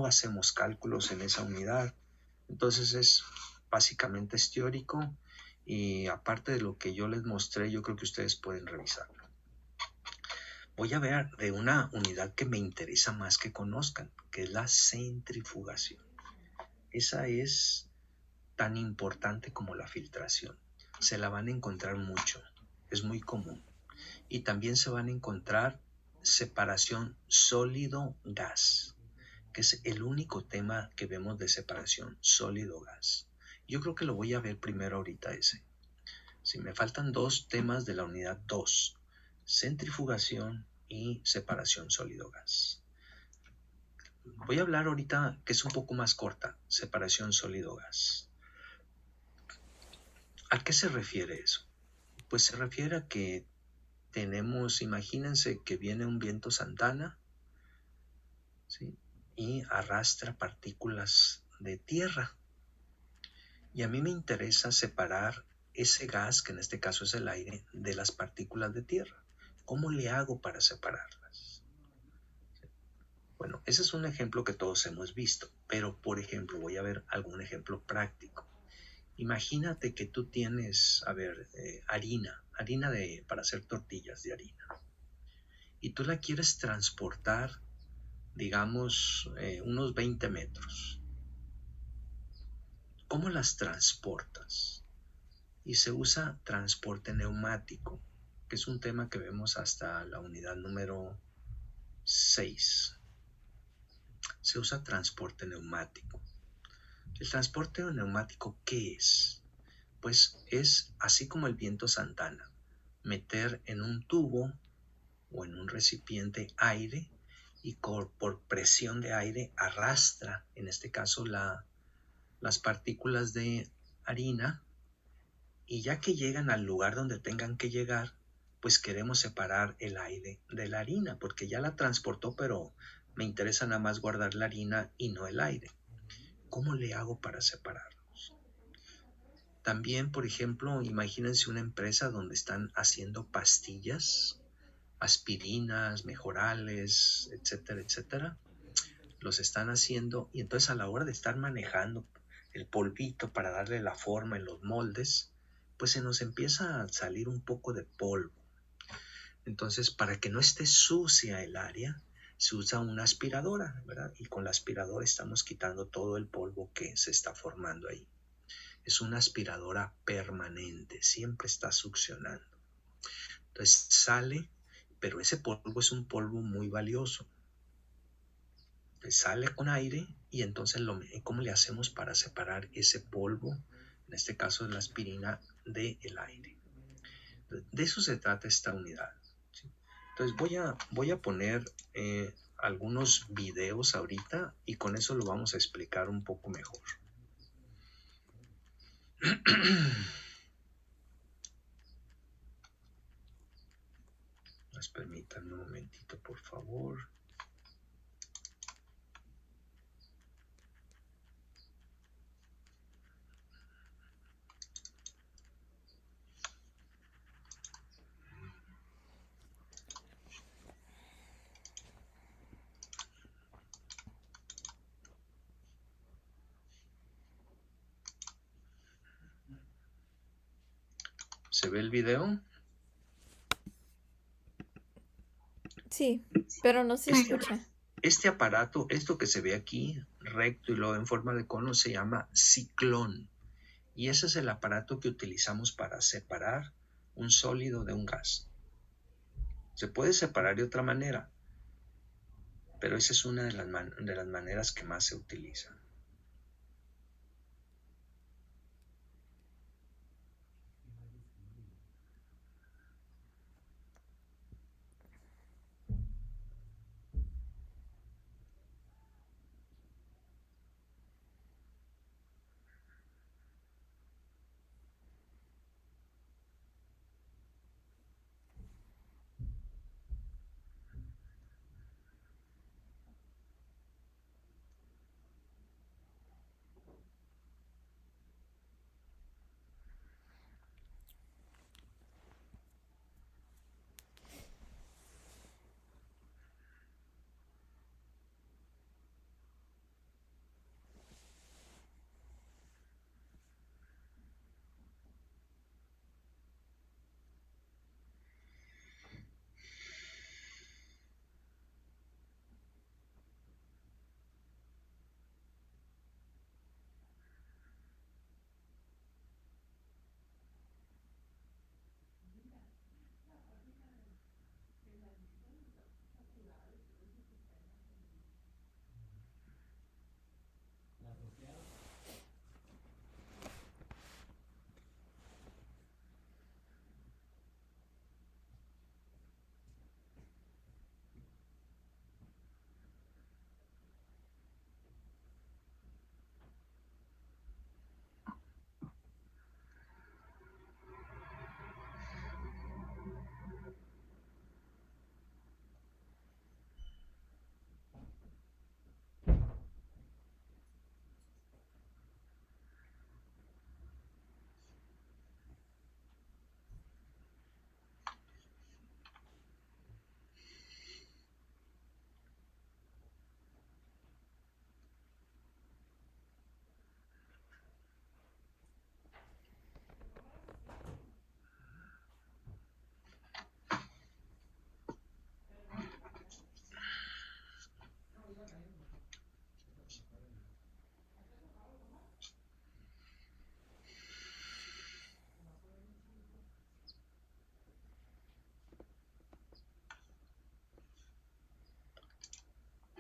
hacemos cálculos en esa unidad. Entonces básicamente es teórico y aparte de lo que yo les mostré, yo creo que ustedes pueden revisarlo. Voy a ver de una unidad que me interesa más que conozcan, que es la centrifugación. Esa es tan importante como la filtración. Se la van a encontrar mucho, es muy común. Y también se van a encontrar separación sólido-gas, que es el único tema que vemos de separación sólido-gas. Yo creo que lo voy a ver primero ahorita ese. Si me faltan dos temas de la unidad 2, centrifugación y separación sólido-gas. Voy a hablar ahorita que es un poco más corta, separación sólido-gas. ¿A qué se refiere eso? Pues se refiere a que tenemos, imagínense que viene un viento Santana, ¿sí? Y arrastra partículas de tierra. Y a mí me interesa separar ese gas, que en este caso es el aire, de las partículas de tierra. ¿Cómo le hago para separarlas? Bueno, ese es un ejemplo que todos hemos visto, pero por ejemplo, voy a ver algún ejemplo práctico. Imagínate que tú tienes, harina para hacer tortillas de harina. Y tú la quieres transportar, digamos, unos 20 metros. ¿Cómo las transportas? Y se usa transporte neumático, que es un tema que vemos hasta la unidad número 6. Se usa transporte neumático. ¿El transporte neumático qué es? Pues es así como el viento Santana, meter en un tubo o en un recipiente aire y por presión de aire arrastra, en este caso, las partículas de harina, y ya que llegan al lugar donde tengan que llegar, pues queremos separar el aire de la harina, porque ya la transportó, pero me interesa nada más guardar la harina y no el aire. ¿Cómo le hago para separarlos? También, por ejemplo, imagínense una empresa donde están haciendo pastillas, aspirinas, mejorales, etcétera, etcétera. Los están haciendo y entonces a la hora de estar manejando el polvito para darle la forma en los moldes, pues se nos empieza a salir un poco de polvo. Entonces, para que no esté sucia el área, se usa una aspiradora, ¿verdad? Y con la aspiradora estamos quitando todo el polvo que se está formando ahí. Es una aspiradora permanente, siempre está succionando. Entonces sale, pero ese polvo es un polvo muy valioso. Entonces sale con aire y entonces ¿cómo le hacemos para separar ese polvo, en este caso la aspirina, del aire? De eso se trata esta unidad, ¿sí? Entonces voy a poner algunos videos ahorita y con eso lo vamos a explicar un poco mejor. Permítanme un momentito, por favor. ¿Se ve el video? Sí, pero no se escucha. Este aparato, esto que se ve aquí, recto y luego en forma de cono, se llama ciclón. Y ese es el aparato que utilizamos para separar un sólido de un gas. Se puede separar de otra manera, pero esa es una de las maneras que más se utiliza.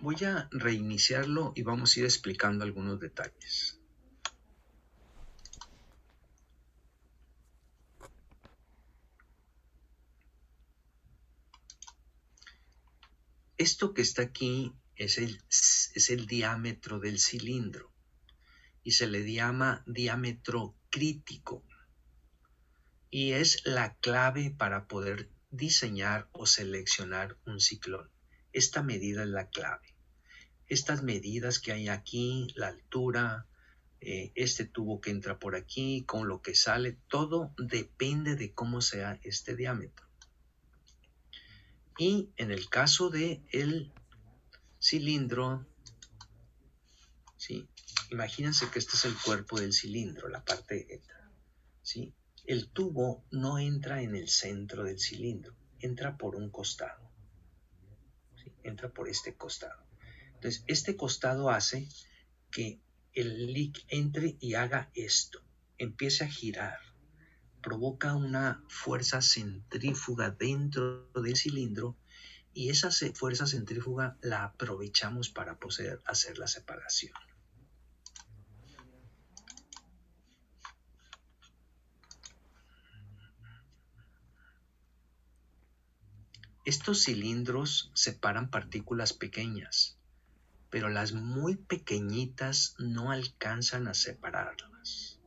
Voy a reiniciarlo y vamos a ir explicando algunos detalles. Esto que está aquí es el diámetro del cilindro y se le llama diámetro crítico y es la clave para poder diseñar o seleccionar un ciclón. Esta medida es la clave. Estas medidas que hay aquí, la altura, este tubo que entra por aquí, con lo que sale, todo depende de cómo sea este diámetro. Y en el caso de el cilindro, ¿sí? Imagínense que este es el cuerpo del cilindro, la parte, ¿sí? El tubo no entra en el centro del cilindro, entra por un costado, ¿sí? Entra por este costado. Entonces, este costado hace que el leak entre y haga esto, empiece a girar, provoca una fuerza centrífuga dentro del cilindro y esa fuerza centrífuga la aprovechamos para poder hacer la separación. Estos cilindros separan partículas pequeñas, pero las muy pequeñitas no alcanzan a separarlas.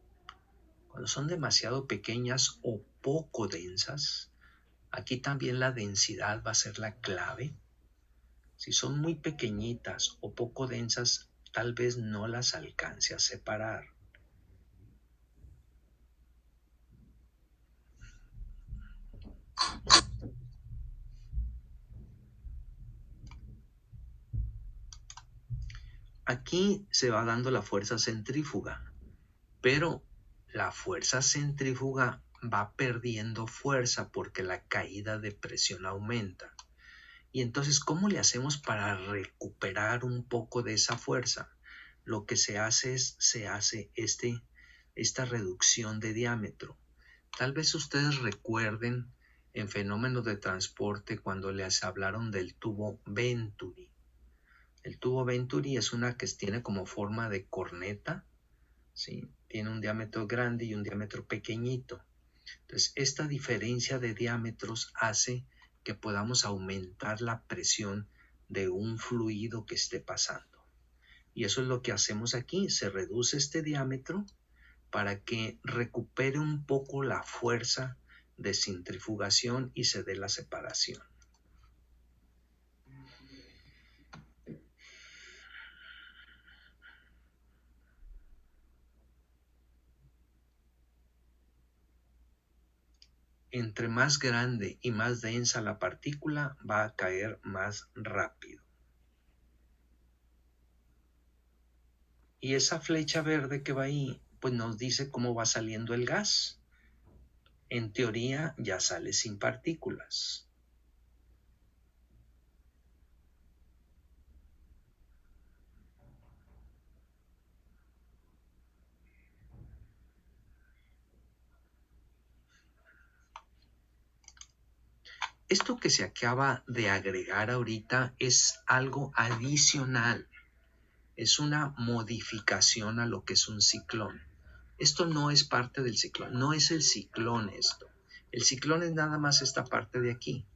Cuando son demasiado pequeñas o poco densas, aquí también la densidad va a ser la clave. Si son muy pequeñitas o poco densas, tal vez no las alcance a separar. Aquí se va dando la fuerza centrífuga, pero la fuerza centrífuga va perdiendo fuerza porque la caída de presión aumenta. Y entonces, ¿cómo le hacemos para recuperar un poco de esa fuerza? Lo que se hace es, esta reducción de diámetro. Tal vez ustedes recuerden en fenómenos de transporte cuando les hablaron del tubo Venturi. El tubo Venturi es una que tiene como forma de corneta, ¿sí? Tiene un diámetro grande y un diámetro pequeñito. Entonces, esta diferencia de diámetros hace que podamos aumentar la presión de un fluido que esté pasando. Y eso es lo que hacemos aquí. Se reduce este diámetro para que recupere un poco la fuerza de centrifugación y se dé la separación. Entre más grande y más densa la partícula, va a caer más rápido. Y esa flecha verde que va ahí, pues nos dice cómo va saliendo el gas. En teoría ya sale sin partículas. Esto que se acaba de agregar ahorita es algo adicional. Es una modificación a lo que es un ciclón. Esto no es parte del ciclón, no es el ciclón esto. El ciclón es nada más esta parte de aquí.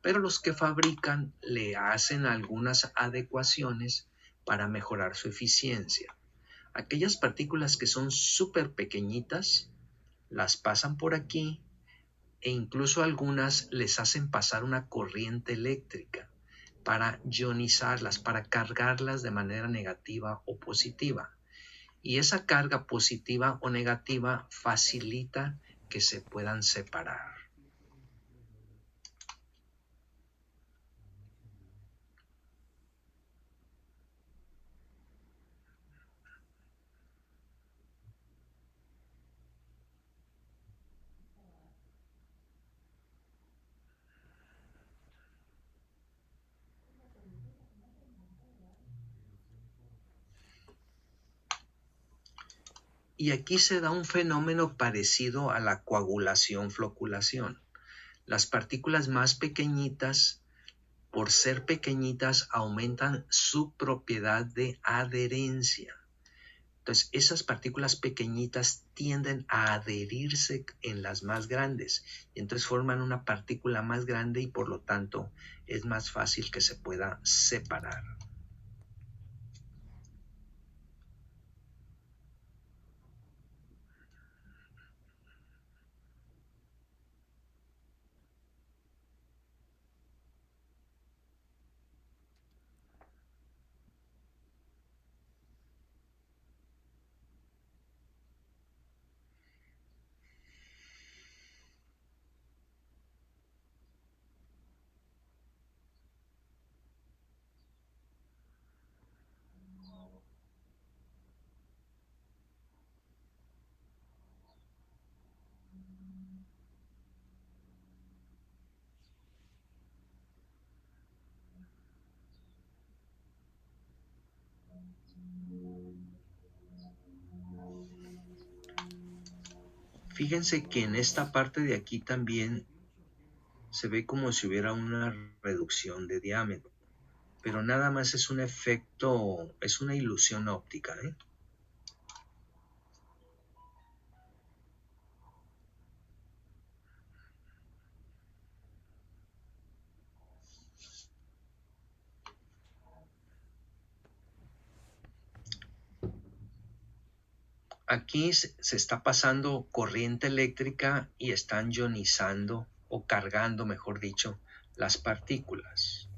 Pero los que fabrican le hacen algunas adecuaciones para mejorar su eficiencia. Aquellas partículas que son súper pequeñitas, las pasan por aquí e incluso algunas les hacen pasar una corriente eléctrica para ionizarlas, para cargarlas de manera negativa o positiva. Y esa carga positiva o negativa facilita que se puedan separar. Y aquí se da un fenómeno parecido a la coagulación-floculación. Las partículas más pequeñitas por ser pequeñitas, aumentan su propiedad de adherencia. Entonces, esas partículas pequeñitas tienden a adherirse en las más grandes. Y entonces forman una partícula más grande y por lo tanto es más fácil que se pueda separar. Fíjense que en esta parte de aquí también se ve como si hubiera una reducción de diámetro, pero nada más es un efecto, es una ilusión óptica, ¿eh? Aquí se está pasando corriente eléctrica y están ionizando o cargando, mejor dicho, las partículas.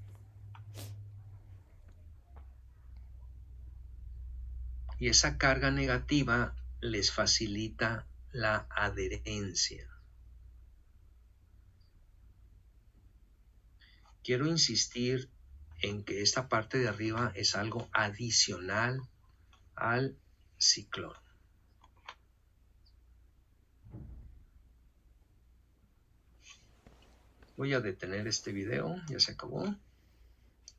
Y esa carga negativa les facilita la adherencia. Quiero insistir en que esta parte de arriba es algo adicional al ciclón. Voy a detener este video, ya se acabó.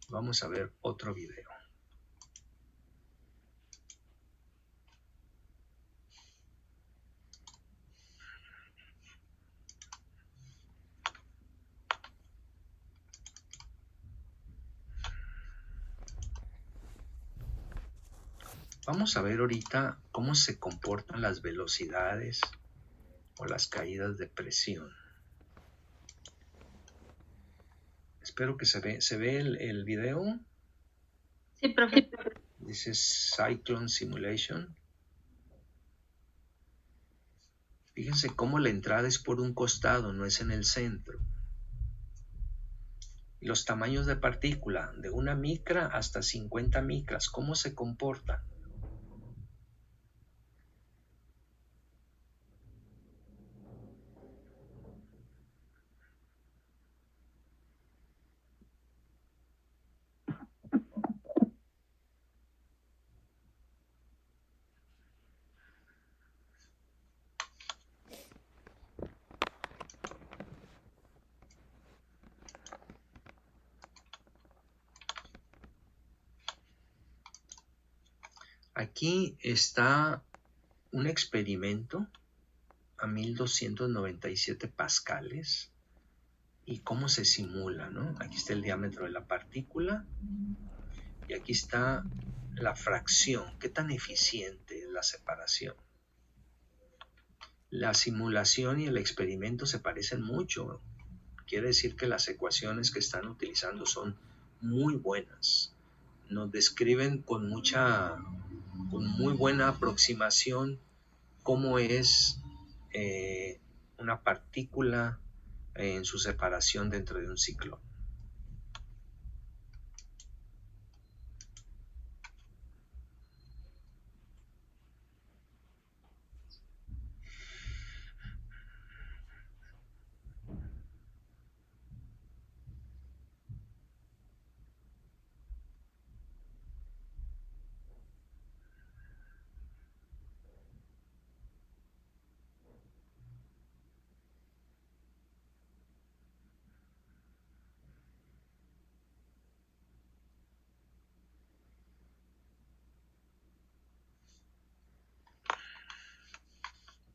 Vamos a ver otro video. Vamos a ver ahorita cómo se comportan las velocidades o las caídas de presión. Espero que se ve el video. Sí, profe. Dice Cyclone Simulation. Fíjense cómo la entrada es por un costado, no es en el centro. Y los tamaños de partícula, de 1 micra hasta 50 micras, ¿cómo se comportan? Aquí está un experimento a 1297 pascales y cómo se simula, ¿no? Aquí está el diámetro de la partícula y aquí está la fracción, qué tan eficiente es la separación. La simulación y el experimento se parecen mucho. Quiere decir que las ecuaciones que están utilizando son muy buenas. Nos describen con muy buena aproximación cómo es una partícula en su separación dentro de un ciclo.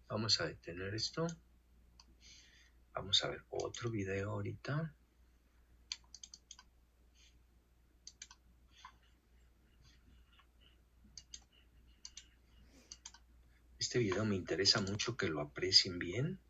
Vamos a detener esto. Vamos a ver otro video ahorita. este video me interesa mucho que lo aprecien bien.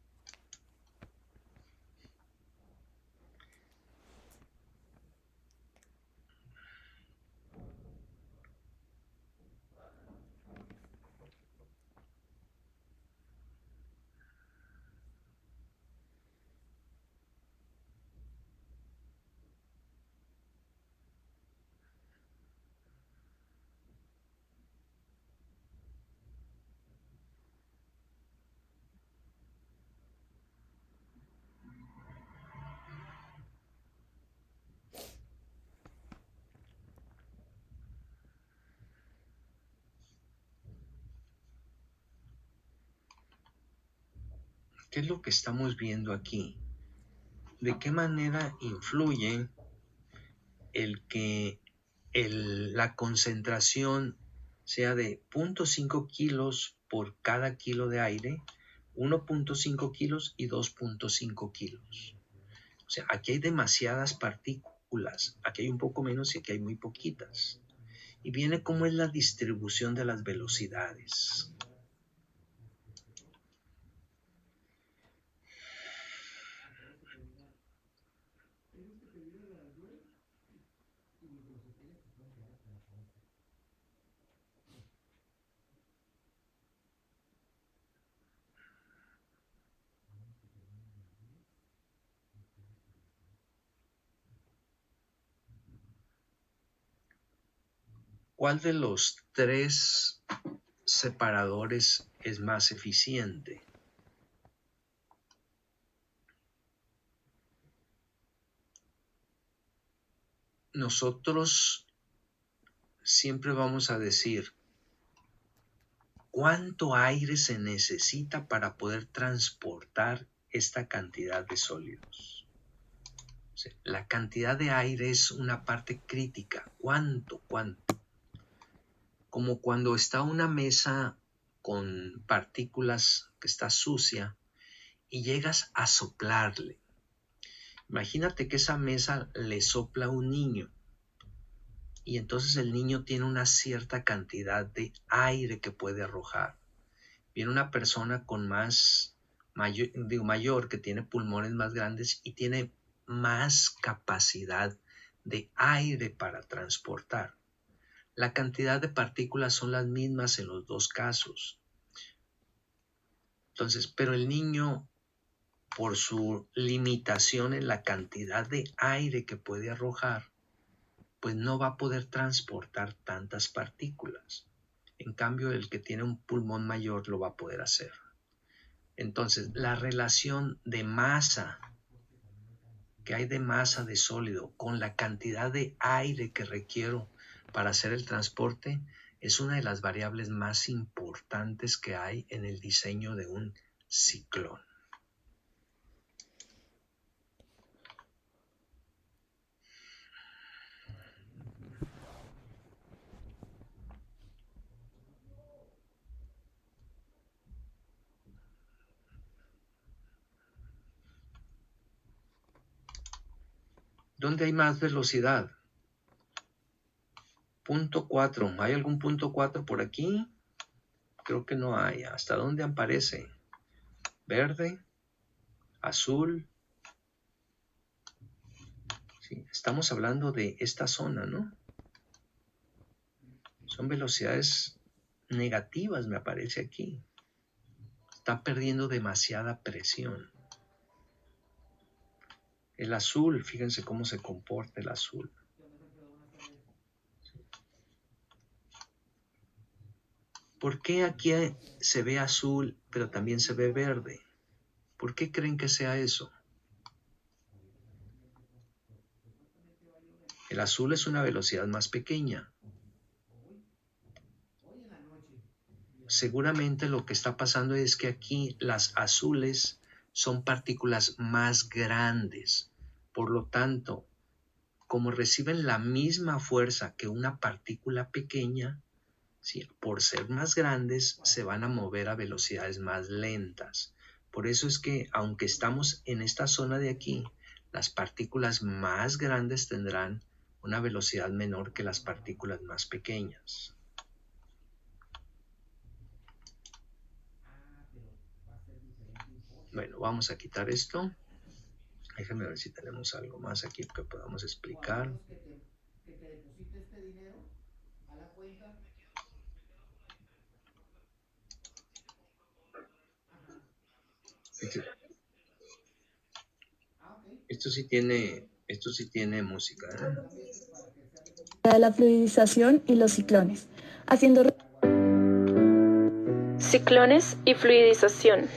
¿Qué es lo que estamos viendo aquí? ¿De qué manera influye el que la concentración sea de 0.5 kilos por cada kilo de aire, 1.5 kilos y 2.5 kilos? O sea, aquí hay demasiadas partículas, aquí hay un poco menos y aquí hay muy poquitas. Y viene cómo es la distribución de las velocidades. ¿Cuál de los tres separadores es más eficiente? Nosotros siempre vamos a decir cuánto aire se necesita para poder transportar esta cantidad de sólidos. O sea, la cantidad de aire es una parte crítica. ¿Cuánto? Como cuando está una mesa con partículas que está sucia y llegas a soplarle. Imagínate que esa mesa le sopla a un niño y entonces el niño tiene una cierta cantidad de aire que puede arrojar. Viene una persona con mayor, que tiene pulmones más grandes y tiene más capacidad de aire para transportar. La cantidad de partículas son las mismas en los dos casos. Entonces, pero el niño, por su limitación en la cantidad de aire que puede arrojar, pues no va a poder transportar tantas partículas. En cambio, el que tiene un pulmón mayor lo va a poder hacer. Entonces, la relación de masa que hay de masa de sólido con la cantidad de aire que requiero para hacer el transporte es una de las variables más importantes que hay en el diseño de un ciclón. ¿Dónde hay más velocidad? Punto 4. ¿Hay algún punto 4 por aquí? Creo que no hay. ¿Hasta dónde aparece? Verde, azul. Sí, estamos hablando de esta zona, ¿no? Son velocidades negativas, me aparece aquí. Está perdiendo demasiada presión. El azul, fíjense cómo se comporta el azul. ¿Por qué aquí se ve azul, pero también se ve verde? ¿Por qué creen que sea eso? El azul es una velocidad más pequeña. Seguramente lo que está pasando es que aquí las azules son partículas más grandes. Por lo tanto, como reciben la misma fuerza que una partícula pequeña, ¿sí?, por ser más grandes se van a mover a velocidades más lentas. Por eso es que, aunque estamos en esta zona de aquí, las partículas más grandes tendrán una velocidad menor que las partículas más pequeñas. Vamos a quitar esto. Déjenme ver si tenemos algo más aquí que podamos explicar. Esto sí tiene música, De la fluidización y los ciclones, haciendo ciclones y fluidización.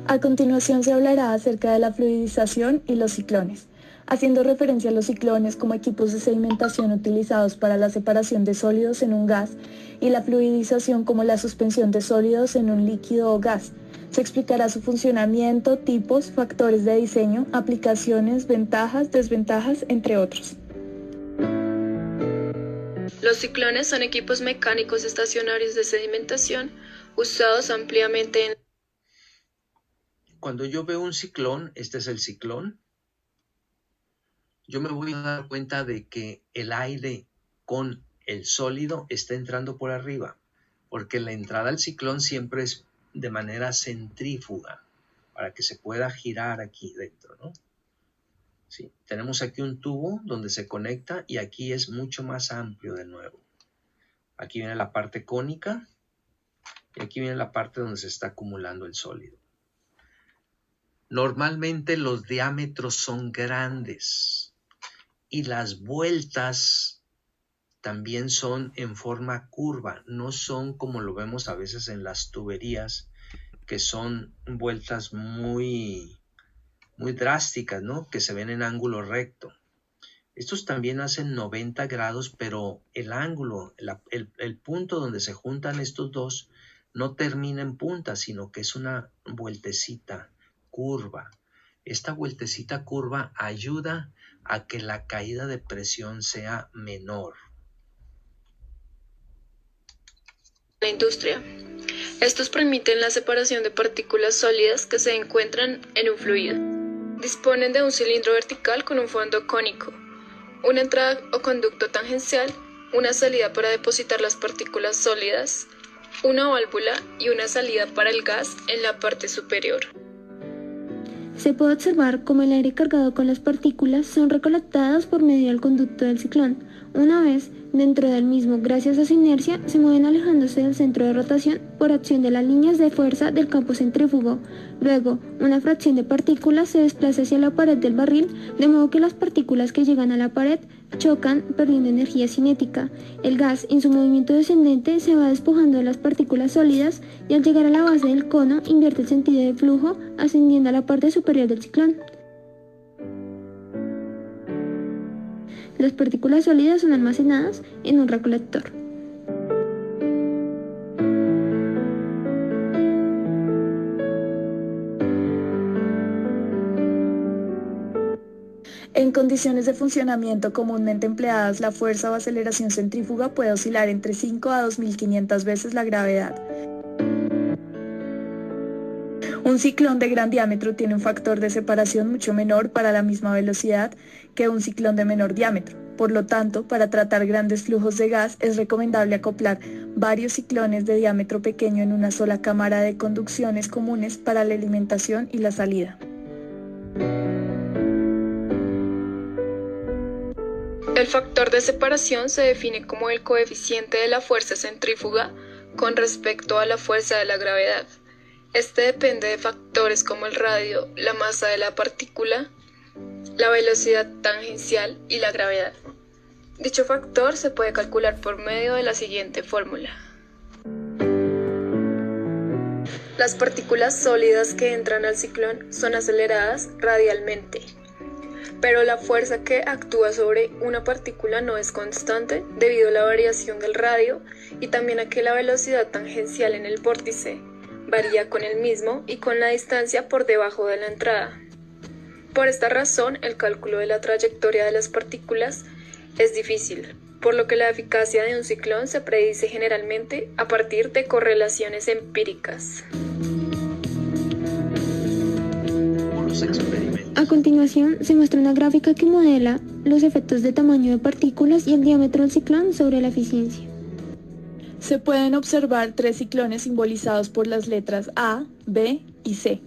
A continuación se hablará acerca de la fluidización y los ciclones, haciendo referencia a los ciclones como equipos de sedimentación utilizados para la separación de sólidos en un gas y la fluidización como la suspensión de sólidos en un líquido o gas. Se explicará su funcionamiento, tipos, factores de diseño, aplicaciones, ventajas, desventajas, entre otros. Los ciclones son equipos mecánicos estacionarios de sedimentación usados ampliamente en... Cuando yo veo un ciclón, este es el ciclón, yo me voy a dar cuenta de que el aire con el sólido está entrando por arriba, porque la entrada al ciclón siempre es de manera centrífuga, para que se pueda girar aquí dentro, ¿no? Sí, tenemos aquí un tubo donde se conecta y aquí es mucho más amplio de nuevo. Aquí viene la parte cónica y aquí viene la parte donde se está acumulando el sólido. Normalmente los diámetros son grandes y las vueltas también son en forma curva, no son como lo vemos a veces en las tuberías, que son vueltas muy drásticas, ¿no? Que se ven en ángulo recto. Estos también hacen 90 grados, pero el ángulo, el punto donde se juntan estos dos no termina en punta, sino que es una vueltecita curva. Esta vueltecita curva ayuda a que la caída de presión sea menor. La industria. Estos permiten la separación de partículas sólidas que se encuentran en un fluido. Disponen de un cilindro vertical con un fondo cónico, una entrada o conducto tangencial, una salida para depositar las partículas sólidas, una válvula y una salida para el gas en la parte superior. Se puede observar cómo el aire cargado con las partículas son recolectadas por medio del conducto del ciclón. Una vez dentro del mismo, gracias a su inercia, se mueven alejándose del centro de rotación por acción de las líneas de fuerza del campo centrífugo. Luego, una fracción de partículas se desplaza hacia la pared del barril, de modo que las partículas que llegan a la pared chocan, perdiendo energía cinética. El gas, en su movimiento descendente, se va despojando de las partículas sólidas y al llegar a la base del cono invierte el sentido de flujo, ascendiendo a la parte superior del ciclón. Las partículas sólidas son almacenadas en un recolector. En condiciones de funcionamiento comúnmente empleadas, la fuerza o aceleración centrífuga puede oscilar entre 5 a 2500 veces la gravedad. Un ciclón de gran diámetro tiene un factor de separación mucho menor para la misma velocidad que un ciclón de menor diámetro. Por lo tanto, para tratar grandes flujos de gas es recomendable acoplar varios ciclones de diámetro pequeño en una sola cámara de conducciones comunes para la alimentación y la salida. El factor de separación se define como el coeficiente de la fuerza centrífuga con respecto a la fuerza de la gravedad. Este depende de factores como el radio, la masa de la partícula, la velocidad tangencial y la gravedad. Dicho factor se puede calcular por medio de la siguiente fórmula. Las partículas sólidas que entran al ciclón son aceleradas radialmente, pero la fuerza que actúa sobre una partícula no es constante debido a la variación del radio y también a que la velocidad tangencial en el vórtice varía con el mismo y con la distancia por debajo de la entrada. Por esta razón, el cálculo de la trayectoria de las partículas es difícil, por lo que la eficacia de un ciclón se predice generalmente a partir de correlaciones empíricas. A continuación, se muestra una gráfica que modela los efectos de tamaño de partículas y el diámetro del ciclón sobre la eficiencia. Se pueden observar 3 ciclones simbolizados por las letras A, B y C.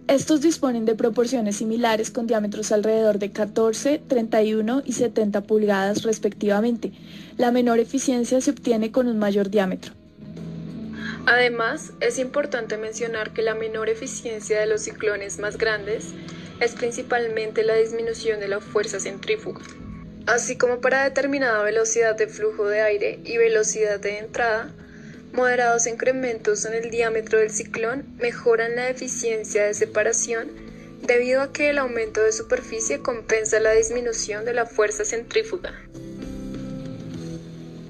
Estos disponen de proporciones similares con diámetros alrededor de 14, 31 y 70 pulgadas respectivamente. La menor eficiencia se obtiene con un mayor diámetro. Además, es importante mencionar que la menor eficiencia de los ciclones más grandes es principalmente la disminución de la fuerza centrífuga. Así como para determinada velocidad de flujo de aire y velocidad de entrada, moderados incrementos en el diámetro del ciclón mejoran la eficiencia de separación debido a que el aumento de superficie compensa la disminución de la fuerza centrífuga.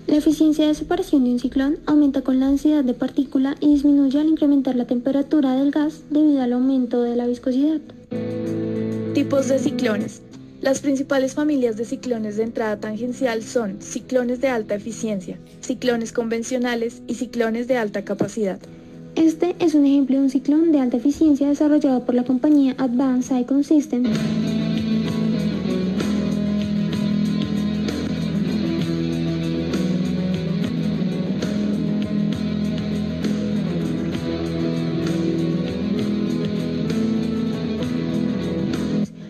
La eficiencia de separación de un ciclón aumenta con la densidad de partícula y disminuye al incrementar la temperatura del gas debido al aumento de la viscosidad. Tipos de ciclones. Las principales familias de ciclones de entrada tangencial son ciclones de alta eficiencia, ciclones convencionales y ciclones de alta capacidad. Este es un ejemplo de un ciclón de alta eficiencia desarrollado por la compañía Advanced Cyclone Systems.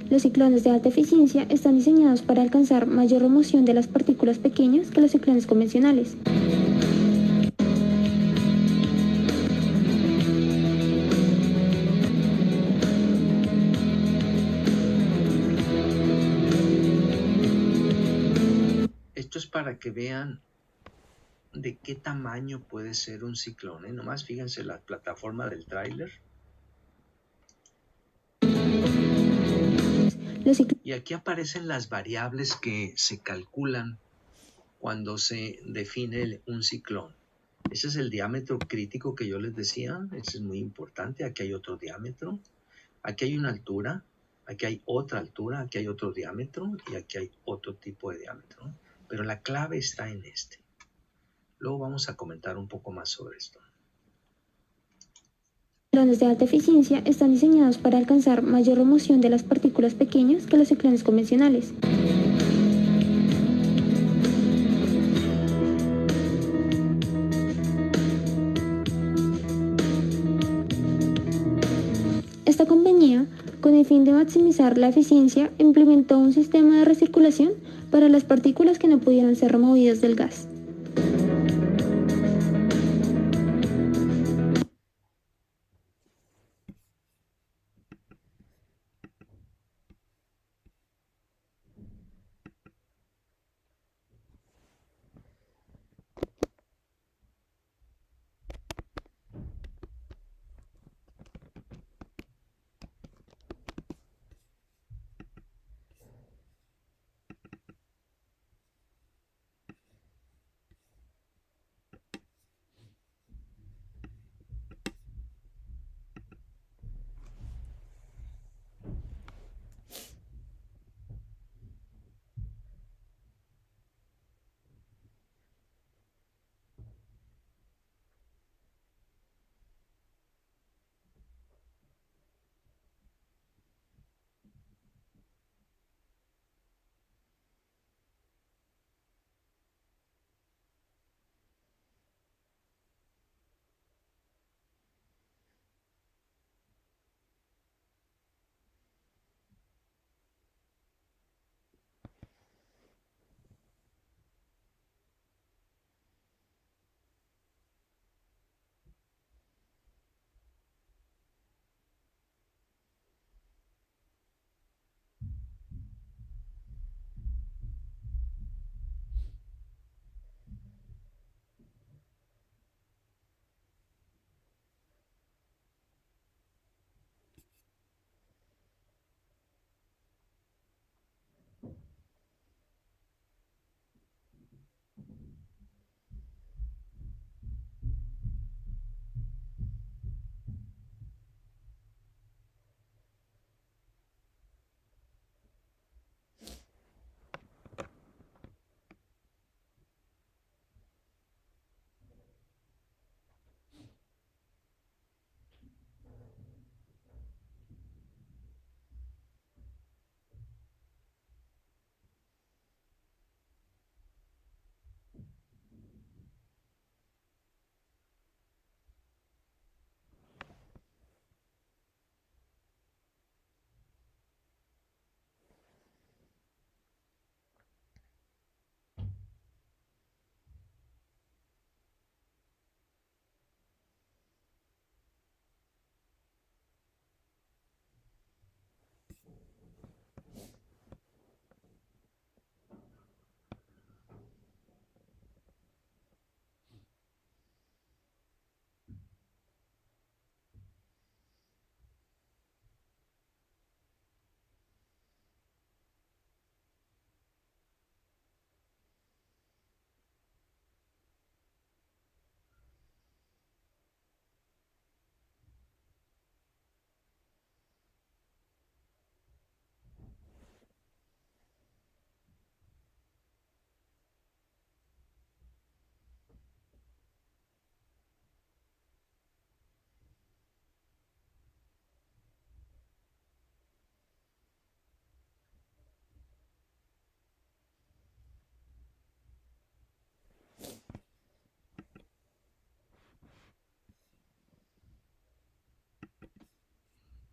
Los ciclones de alta eficiencia están diseñados para alcanzar mayor remoción de las partículas pequeñas que los ciclones convencionales. Esto es para que vean de qué tamaño puede ser un ciclón, ¿eh? Nomás fíjense la plataforma del tráiler. Y aquí aparecen las variables que se calculan cuando se define un ciclón. Ese es el diámetro crítico que yo les decía, ese es muy importante. Aquí hay otro diámetro, aquí hay una altura, aquí hay otra altura, aquí hay otro diámetro y aquí hay otro tipo de diámetro. Pero la clave está en este. Luego vamos a comentar un poco más sobre esto. Los ciclones de alta eficiencia están diseñados para alcanzar mayor remoción de las partículas pequeñas que los ciclones convencionales. Esta compañía, con el fin de maximizar la eficiencia, implementó un sistema de recirculación para las partículas que no pudieran ser removidas del gas.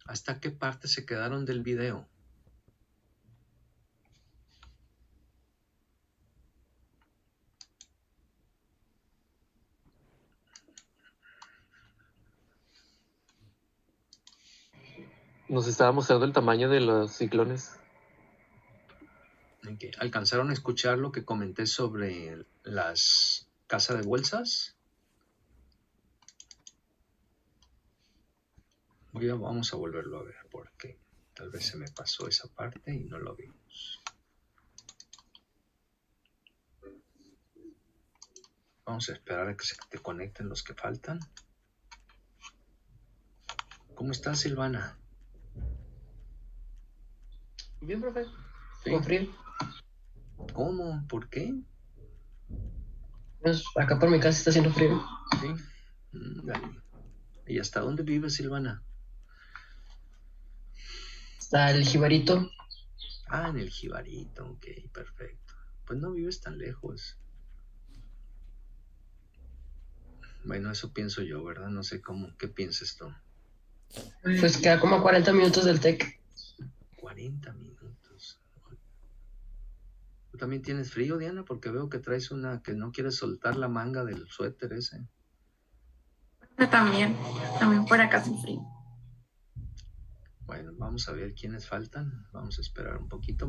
¿Hasta qué parte se quedaron del video? Nos estaba mostrando el tamaño de los ciclones. Okay. ¿Alcanzaron a escuchar lo que comenté sobre las casas de bolsas? Vamos a volverlo a ver porque tal vez se me pasó esa parte y no lo vimos. Vamos a esperar a que se te conecten los que faltan. ¿Cómo estás, Silvana? Bien, profe. ¿Sí? Con frío. ¿Cómo? ¿Por qué? Pues acá por mi casa está haciendo frío. Sí. Dale. ¿Y hasta dónde vives, Silvana? Está el jibarito. Ah, en el Jibarito. Ok, perfecto. Pues no vives tan lejos. Bueno, eso pienso yo, ¿verdad? No sé qué piensas tú. Pues queda como a 40 minutos del TEC. 40 minutos. ¿Tú también tienes frío, Diana? Porque veo que traes una que no quieres soltar la manga del suéter ese. También por acá hace frío. Bueno, vamos a ver quiénes faltan. Vamos a esperar un poquito.